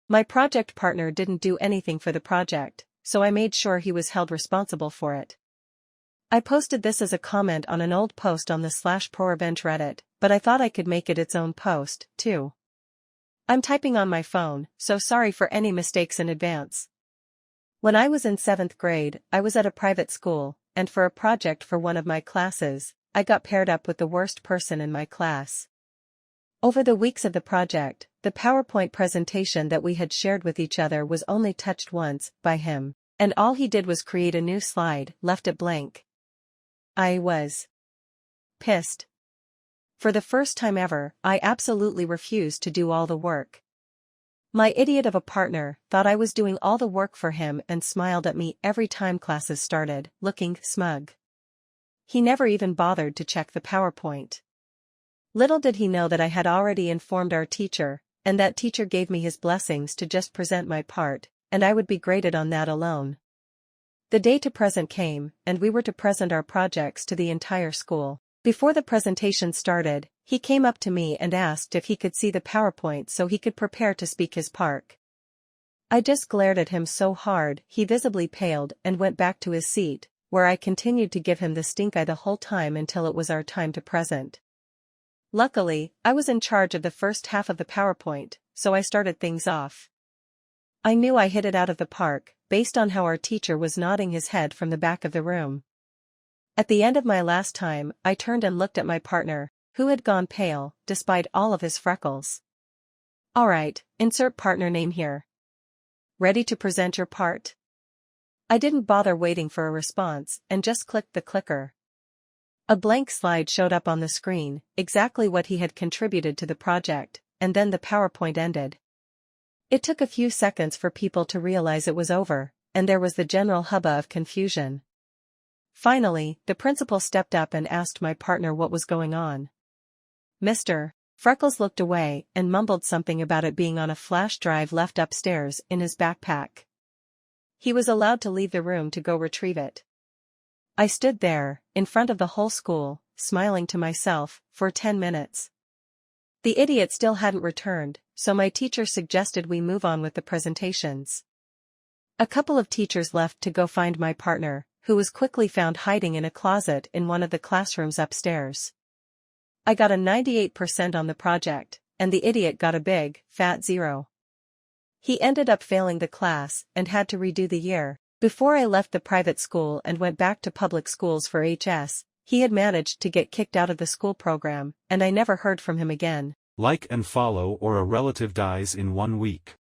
My project partner didn't do anything for the project, so I made sure he was held responsible for it. I posted this as a comment on an old post on the /ProRevenge Reddit, but I thought I could make it its own post, too. I'm typing on my phone, so sorry for any mistakes in advance. When I was in 7th grade, I was at a private school, and for a project for one of my classes, I got paired up with the worst person in my class. Over the weeks of the project, the PowerPoint presentation that we had shared with each other was only touched once by him, and all he did was create a new slide, left it blank. I was pissed. For the first time ever, I absolutely refused to do all the work. My idiot of a partner thought I was doing all the work for him and smiled at me every time classes started, looking smug. He never even bothered to check the PowerPoint. Little did he know that I had already informed our teacher, and that teacher gave me his blessings to just present my part, and I would be graded on that alone. The day to present came, and we were to present our projects to the entire school. Before the presentation started, he came up to me and asked if he could see the PowerPoint so he could prepare to speak his part. I just glared at him so hard he visibly paled and went back to his seat, where I continued to give him the stink eye the whole time until it was our time to present. Luckily, I was in charge of the first half of the PowerPoint, so I started things off. I knew I hit it out of the park, based on how our teacher was nodding his head from the back of the room. At the end of my last time, I turned and looked at my partner, who had gone pale, despite all of his freckles. Alright, insert partner name here. Ready to present your part? I didn't bother waiting for a response, and just clicked the clicker. A blank slide showed up on the screen, exactly what he had contributed to the project, and then the PowerPoint ended. It took a few seconds for people to realize it was over, and there was the general hubba of confusion. Finally, the principal stepped up and asked my partner what was going on. Mr. Freckles looked away and mumbled something about it being on a flash drive left upstairs in his backpack. He was allowed to leave the room to go retrieve it. I stood there, in front of the whole school, smiling to myself, for 10 minutes. The idiot still hadn't returned, so my teacher suggested we move on with the presentations. A couple of teachers left to go find my partner, who was quickly found hiding in a closet in one of the classrooms upstairs. I got a 98% on the project, and the idiot got a big, fat 0. He ended up failing the class and had to redo the year. Before I left the private school and went back to public schools for HS, he had managed to get kicked out of the school program, and I never heard from him again. Like and follow or a relative dies in 1 week.